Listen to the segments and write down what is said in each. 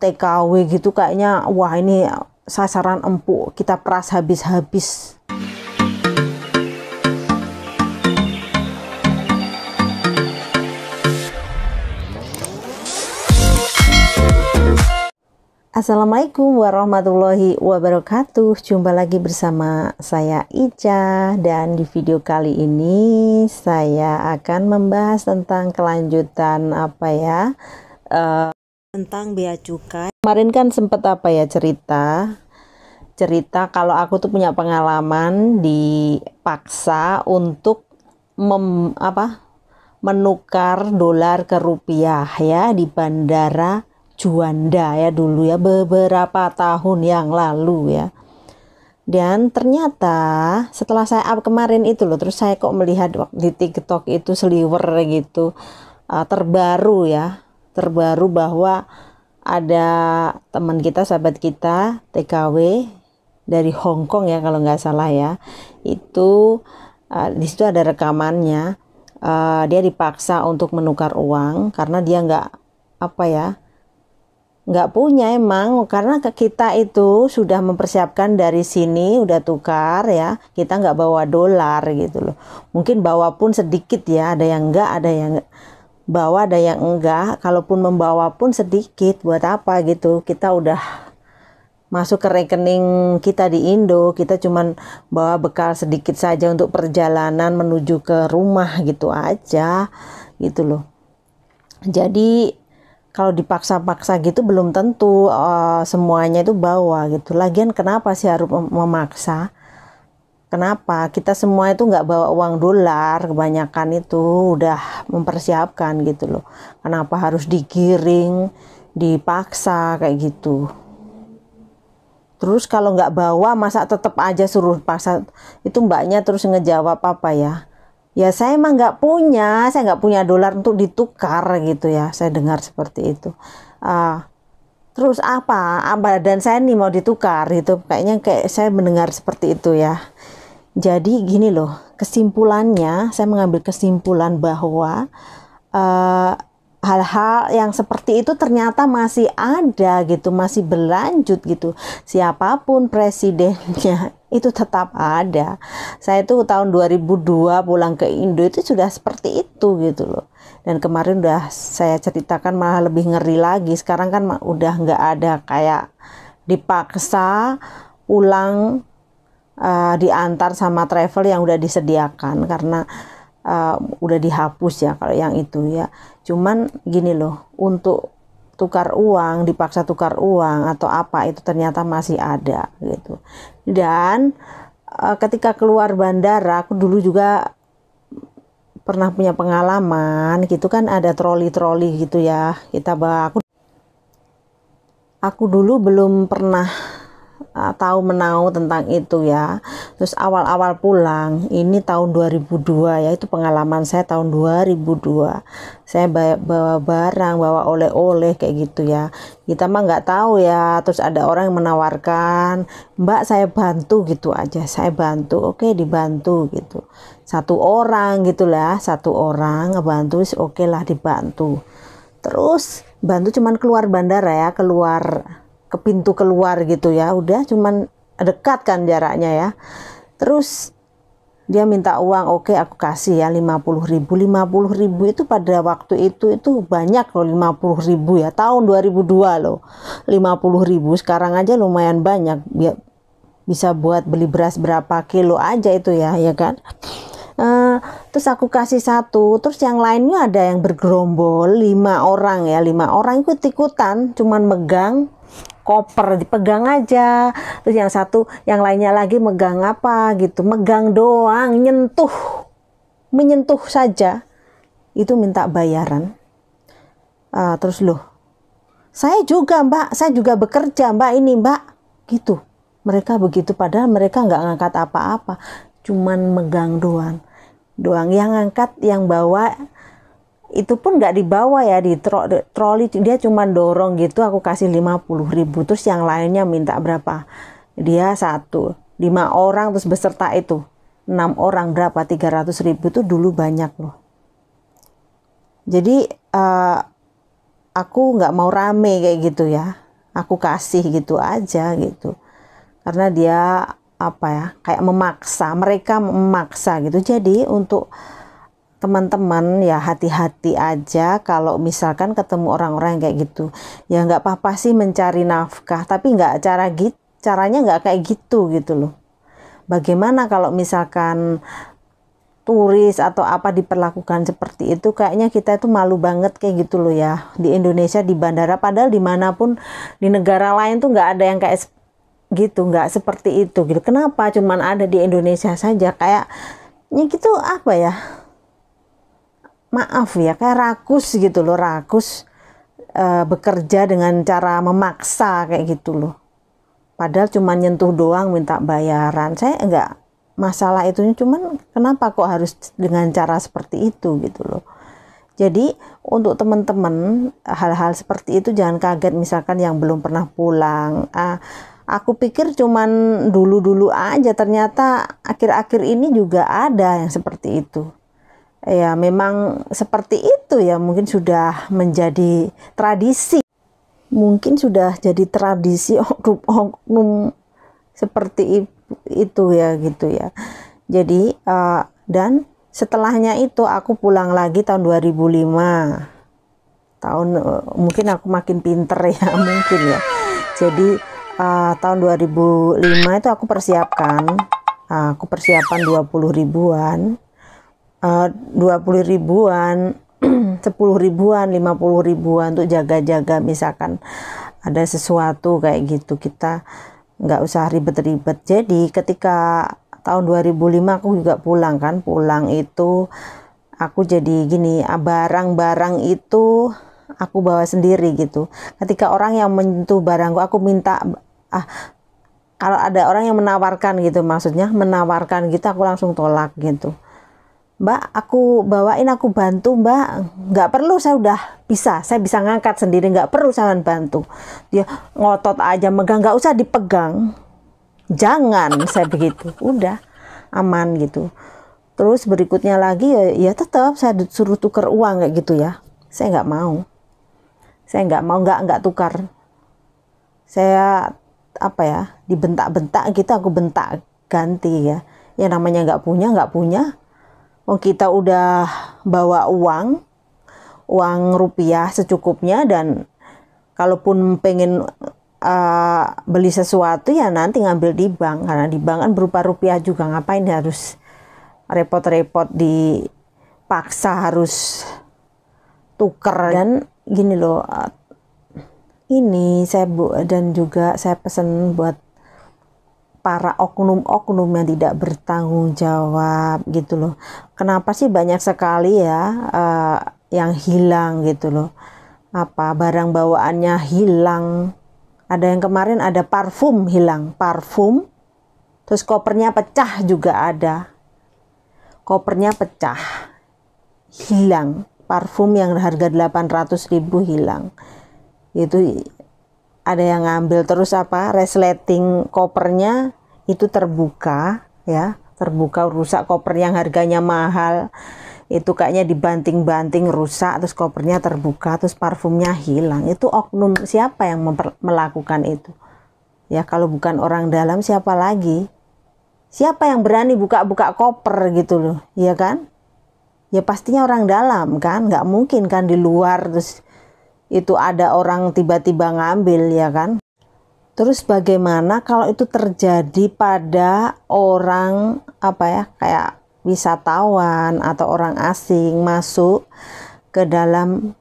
TKW gitu kayaknya, wah ini sasaran empuk, kita peras habis-habis. Assalamualaikum warahmatullahi wabarakatuh. Jumpa lagi bersama saya Ica, dan di video kali ini saya akan membahas tentang kelanjutan tentang bea cukai. Kemarin kan sempat cerita kalau aku tuh punya pengalaman dipaksa untuk menukar dolar ke rupiah ya di bandara Juanda ya dulu ya, beberapa tahun yang lalu ya. Dan ternyata setelah saya up kemarin itu loh, terus saya kok melihat di TikTok itu seliwer gitu, terbaru bahwa ada teman kita, sahabat kita TKW dari Hong Kong ya kalau nggak salah ya, itu di situ ada rekamannya. Dia dipaksa untuk menukar uang karena dia nggak punya emang, karena kita itu sudah mempersiapkan dari sini udah tukar ya, kita nggak bawa dolar gitu loh. Mungkin bawa pun sedikit ya, ada yang enggak, ada yang bawa, ada yang enggak. Kalaupun membawa pun sedikit, buat apa gitu, kita udah masuk ke rekening kita di Indo, kita cuman bawa bekal sedikit saja untuk perjalanan menuju ke rumah gitu aja gitu loh. Jadi kalau dipaksa-paksa gitu belum tentu semuanya itu bawa gitu. Lagian kenapa sih harus memaksa? Kenapa? Kita semua itu nggak bawa uang dolar, kebanyakan itu udah mempersiapkan gitu loh. Kenapa harus digiring, dipaksa kayak gitu? Terus kalau nggak bawa, masa tetap aja suruh paksa? Itu mbaknya terus ngejawab apa ya? Ya saya emang nggak punya, saya nggak punya dolar untuk ditukar gitu ya. Saya dengar seperti itu. Terus dan saya nih mau ditukar gitu. Kayaknya saya mendengar seperti itu ya. Jadi gini loh, kesimpulannya, saya mengambil kesimpulan bahwa hal-hal yang seperti itu ternyata masih ada gitu, masih berlanjut gitu. Siapapun presidennya itu tetap ada. Saya tuh tahun 2002 pulang ke Indo itu sudah seperti itu gitu loh. Dan kemarin udah saya ceritakan malah lebih ngeri lagi. Sekarang kan udah nggak ada kayak dipaksa pulang diantar sama travel yang udah disediakan, karena udah dihapus ya kalau yang itu ya. Cuman gini loh, untuk tukar uang, dipaksa tukar uang atau apa itu ternyata masih ada gitu. Dan ketika keluar bandara, aku dulu juga pernah punya pengalaman gitu kan, ada troli-troli gitu ya. Aku dulu belum pernah tahu menau tentang itu ya. Terus awal-awal pulang, ini tahun 2002 ya, itu pengalaman saya tahun 2002. Saya bawa barang, bawa oleh-oleh kayak gitu ya. Kita mah nggak tahu ya. Terus ada orang yang menawarkan, "Mbak, saya bantu," gitu aja. Saya bantu, oke, dibantu gitu. Satu orang ngebantu, oke lah dibantu. Terus bantu cuman keluar bandara ya, keluar ke pintu keluar gitu ya, udah cuman dekat kan jaraknya ya. Terus dia minta uang, oke aku kasih ya 50.000. 50.000 itu pada waktu itu banyak loh, 50.000 ya, tahun 2002 loh. 50.000 sekarang aja lumayan banyak, bisa buat beli beras berapa kilo aja itu ya kan. Terus aku kasih satu, terus yang lainnya ada yang bergerombol 5 orang ya, 5 orang ikut-ikutan cuman megang koper, dipegang aja. Terus yang lainnya lagi megang megang doang, menyentuh saja itu minta bayaran. Terus loh, saya juga mbak, saya juga bekerja mbak, ini mbak gitu. Mereka begitu, padahal mereka nggak ngangkat apa-apa, cuman megang doang. Yang ngangkat, yang bawa itu pun nggak dibawa ya, di troli dia cuma dorong gitu. Aku kasih 50.000. Terus yang lainnya minta berapa, dia 5 orang terus beserta itu 6 orang berapa, 300.000. Itu dulu banyak loh. Jadi aku nggak mau rame kayak gitu ya. aku kasih gitu aja gitu. Karena dia apa ya, kayak memaksa, mereka memaksa gitu. Jadi untuk teman-teman ya hati-hati aja kalau misalkan ketemu orang-orang kayak gitu. Ya nggak apa-apa sih mencari nafkah, tapi nggak caranya nggak kayak gitu gitu loh. Bagaimana kalau misalkan turis atau apa diperlakukan seperti itu, kayaknya kita itu malu banget kayak gitu loh ya di Indonesia, di bandara, padahal dimanapun di negara lain tuh nggak ada yang kayak gitu, nggak seperti itu gitu. Kenapa cuman ada di Indonesia saja kayaknya gitu, apa ya, maaf ya, kayak rakus gitu loh, rakus bekerja dengan cara memaksa kayak gitu loh. Padahal cuma nyentuh doang minta bayaran. Saya enggak masalah itunya, cuman kenapa kok harus dengan cara seperti itu gitu loh. Jadi untuk teman-teman hal-hal seperti itu jangan kaget misalkan yang belum pernah pulang. Aku pikir cuman dulu-dulu aja, ternyata akhir-akhir ini juga ada yang seperti itu. Ya memang seperti itu ya, mungkin sudah menjadi tradisi. Mungkin sudah jadi tradisi oknum seperti itu ya gitu ya. Jadi dan setelahnya itu aku pulang lagi tahun 2005. Mungkin aku makin pinter ya mungkin ya. Jadi tahun 2005 itu aku persiapan 20 ribuan, 20 ribuan, 10 ribuan, 50 ribuan untuk jaga-jaga misalkan ada sesuatu kayak gitu, kita nggak usah ribet-ribet. Jadi ketika tahun 2005 aku juga pulang itu aku jadi gini, barang-barang itu aku bawa sendiri gitu. Ketika orang yang menyentuh barangku, aku minta kalau ada orang yang menawarkan gitu, maksudnya menawarkan gitu, aku langsung tolak gitu. Mbak, aku bawain, aku bantu Mbak, nggak perlu, saya bisa ngangkat sendiri, nggak perlu saya bantu. Dia ngotot aja megang, nggak usah dipegang, jangan, saya begitu, udah aman gitu. Terus berikutnya lagi ya tetap saya suruh tukar uang kayak gitu ya, saya nggak mau, nggak tukar. Saya apa ya, dibentak-bentak gitu, aku bentak ganti ya. Yang namanya nggak punya. Oh, kita udah bawa uang rupiah secukupnya, dan kalaupun pengen beli sesuatu ya nanti ngambil di bank, karena di bank kan berupa rupiah juga, ngapain harus repot-repot dipaksa harus tuker. Dan gini loh, ini dan juga saya pesen buat para oknum-oknum yang tidak bertanggung jawab gitu loh. Kenapa sih banyak sekali ya yang hilang gitu loh. Barang bawaannya hilang. Ada yang kemarin ada parfum hilang, parfum. Terus kopernya pecah juga ada. Kopernya pecah. Hilang. Parfum yang harga 800.000 hilang. Itu ada yang ngambil. Terus resleting kopernya itu terbuka ya, rusak, koper yang harganya mahal itu kayaknya dibanting-banting rusak, terus kopernya terbuka, terus parfumnya hilang. Itu oknum, siapa yang melakukan itu ya? Kalau bukan orang dalam siapa lagi? Siapa yang berani buka-buka koper gitu loh, ya kan? Ya pastinya orang dalam kan, nggak mungkin kan di luar terus itu ada orang tiba-tiba ngambil, ya kan? Terus bagaimana kalau itu terjadi pada orang kayak wisatawan atau orang asing masuk ke dalam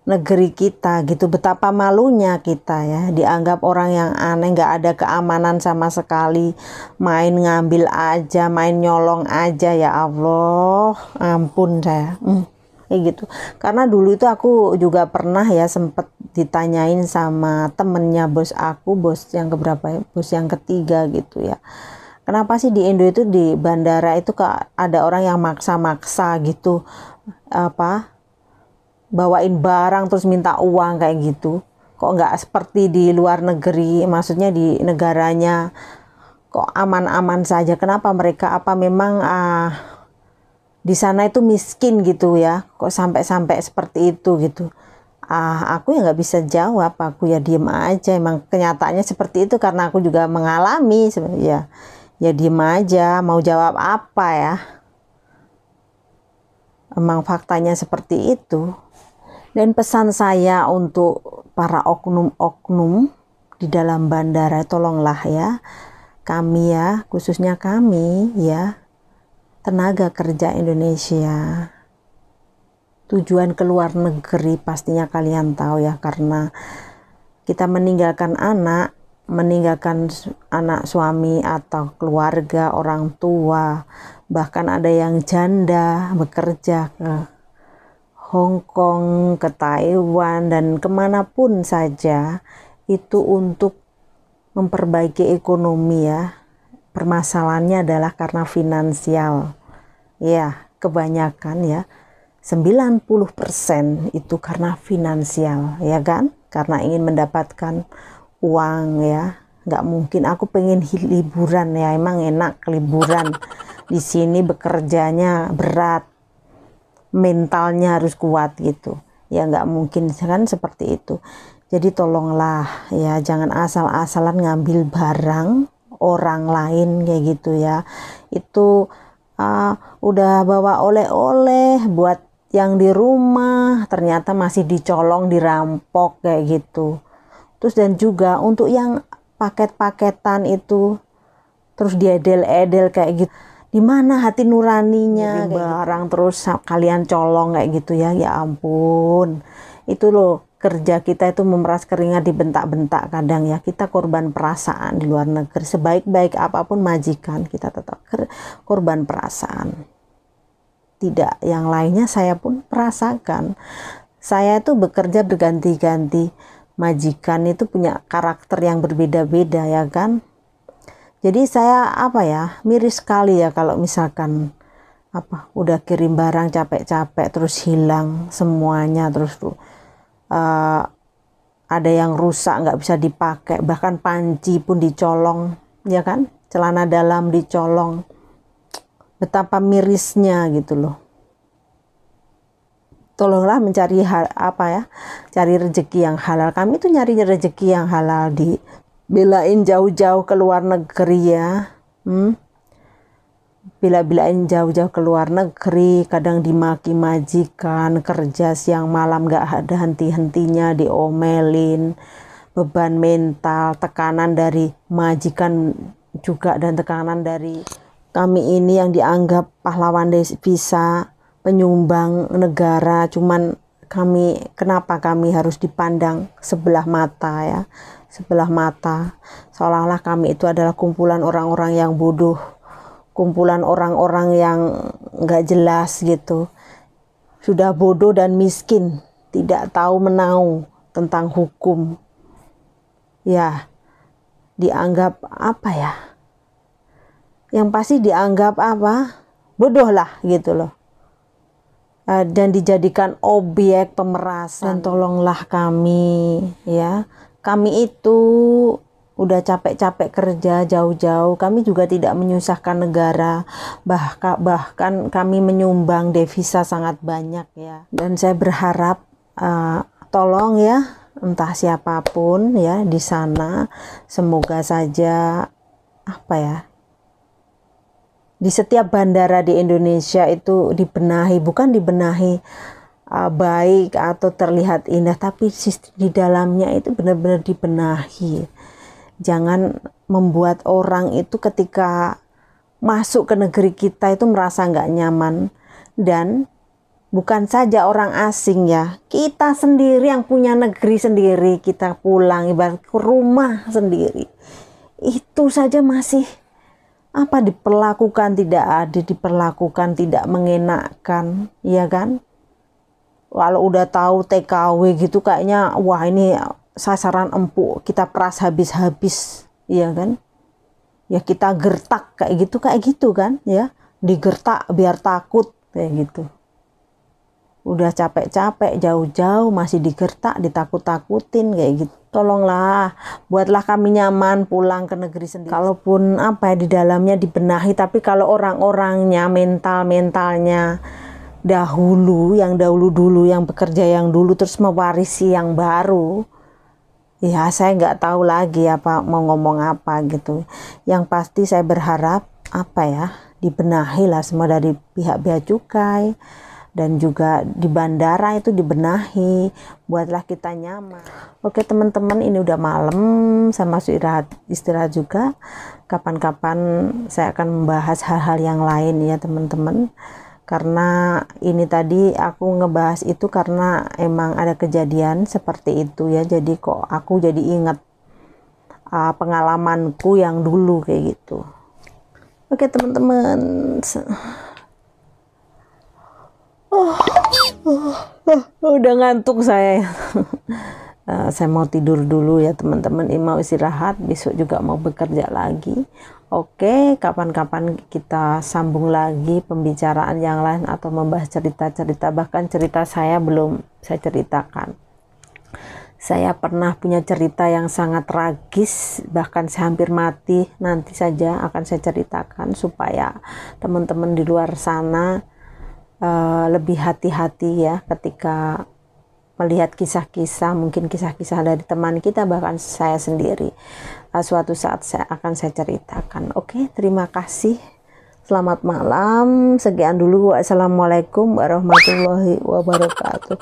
negeri kita gitu? Betapa malunya kita ya, dianggap orang yang aneh, nggak ada keamanan sama sekali, main ngambil aja, main nyolong aja, ya Allah, ampun saya. Kayak gitu. Karena dulu itu aku juga pernah ya sempet ditanyain sama temennya bos aku, bos yang keberapa ya, bos yang ketiga gitu ya. Kenapa sih di Indo itu di bandara itu ada orang yang maksa-maksa gitu, bawain barang terus minta uang kayak gitu. Kok nggak seperti di luar negeri, maksudnya di negaranya kok aman-aman saja. Kenapa mereka, memang di sana itu miskin gitu ya, kok sampai seperti itu gitu. Aku ya nggak bisa jawab, aku ya diem aja. Emang kenyataannya seperti itu karena aku juga mengalami sebenarnya. Ya diem aja, mau jawab apa ya? Emang faktanya seperti itu. Dan pesan saya untuk para oknum-oknum di dalam bandara, tolonglah ya, kami ya, khususnya kami ya, tenaga kerja Indonesia, tujuan ke luar negeri pastinya kalian tahu ya, karena kita meninggalkan anak suami atau keluarga, orang tua, bahkan ada yang janda bekerja ke Hong Kong, ke Taiwan, dan kemanapun saja, itu untuk memperbaiki ekonomi ya. Permasalahannya adalah karena finansial. Ya, kebanyakan ya, 90% itu karena finansial, ya kan? Karena ingin mendapatkan uang ya. Nggak mungkin aku pengen liburan ya, emang enak liburan. Di sini bekerjanya berat, mentalnya harus kuat gitu ya, nggak mungkin kan seperti itu. Jadi tolonglah ya, jangan asal-asalan ngambil barang orang lain kayak gitu ya. Itu udah bawa oleh-oleh buat yang di rumah, ternyata masih dicolong, dirampok kayak gitu. Terus dan juga untuk yang paket-paketan itu terus diedel-edel kayak gitu, di mana hati nuraninya barang gitu. Terus kalian colong kayak gitu ya, ya ampun. Itu loh, kerja kita itu memeras keringat, dibentak-bentak kadang ya. Kita korban perasaan di luar negeri, sebaik-baik apapun majikan, kita tetap korban perasaan. Tidak yang lainnya, saya pun merasakan. Saya itu bekerja berganti-ganti, majikan itu punya karakter yang berbeda-beda ya kan. Jadi saya miris sekali ya kalau misalkan udah kirim barang capek-capek terus hilang semuanya, terus ada yang rusak nggak bisa dipakai, bahkan panci pun dicolong ya kan, celana dalam dicolong. Betapa mirisnya gitu loh. Tolonglah mencari cari rezeki yang halal. Kami tuh nyari rezeki yang halal, belain jauh-jauh ke luar negeri ya, bela-belain jauh-jauh ke luar negeri, kadang dimaki majikan, kerja siang malam gak ada henti-hentinya, diomelin, beban mental, tekanan dari majikan juga, dan tekanan dari kami ini yang dianggap pahlawan devisa, penyumbang negara. Cuman kenapa kami harus dipandang sebelah mata ya, sebelah mata, seolah-olah kami itu adalah kumpulan orang-orang yang bodoh, kumpulan orang-orang yang nggak jelas gitu, sudah bodoh dan miskin, tidak tahu menau tentang hukum ya, dianggap yang pasti dianggap bodoh lah gitu loh, dan dijadikan objek pemerasan. Dan tolonglah kami ya, kami itu udah capek-capek kerja jauh-jauh, kami juga tidak menyusahkan negara, bahkan kami menyumbang devisa sangat banyak ya. Dan saya berharap tolong ya, entah siapapun ya di sana, semoga saja di setiap bandara di Indonesia itu dibenahi, bukan dibenahi baik atau terlihat indah, tapi di dalamnya itu benar-benar dibenahi. Jangan membuat orang itu ketika masuk ke negeri kita itu merasa nggak nyaman. Dan bukan saja orang asing ya, kita sendiri yang punya negeri sendiri, kita pulang ibarat ke rumah sendiri, itu saja masih diperlakukan tidak adil, diperlakukan tidak mengenakan ya kan. Kalau udah tahu TKW gitu kayaknya wah ini sasaran empuk, kita peras habis-habis ya kan ya, kita gertak kayak gitu kan ya, digertak biar takut kayak gitu. Udah capek-capek jauh-jauh masih digertak, ditakut-takutin kayak gitu. Tolonglah, buatlah kami nyaman pulang ke negeri sendiri. Kalaupun di dalamnya dibenahi, tapi kalau orang-orangnya, mentalnya dahulu, yang dahulu yang bekerja yang dulu terus mewarisi yang baru. Ya saya nggak tahu lagi apa mau ngomong apa gitu. Yang pasti saya berharap apa ya, dibenahi lah semua dari pihak bea cukai, dan juga di bandara itu dibenahi, buatlah kita nyaman. Oke teman-teman, ini udah malam, saya masuk istirahat juga. Kapan-kapan saya akan membahas hal-hal yang lain ya teman-teman, karena ini tadi aku ngebahas itu karena emang ada kejadian seperti itu ya, jadi kok aku jadi ingat pengalamanku yang dulu kayak gitu. Oke teman-teman, udah ngantuk saya. Saya mau tidur dulu ya teman-teman, ini mau istirahat, besok juga mau bekerja lagi. Oke, kapan-kapan kita sambung lagi pembicaraan yang lain atau membahas cerita-cerita, bahkan cerita saya belum saya ceritakan. Saya pernah punya cerita yang sangat tragis, bahkan saya hampir mati, nanti saja akan saya ceritakan supaya teman-teman di luar sana lebih hati-hati ya ketika melihat kisah-kisah, mungkin kisah-kisah dari teman kita, bahkan saya sendiri. Suatu saat akan saya ceritakan. Oke, terima kasih. Selamat malam. Sekian dulu. Wassalamualaikum warahmatullahi wabarakatuh.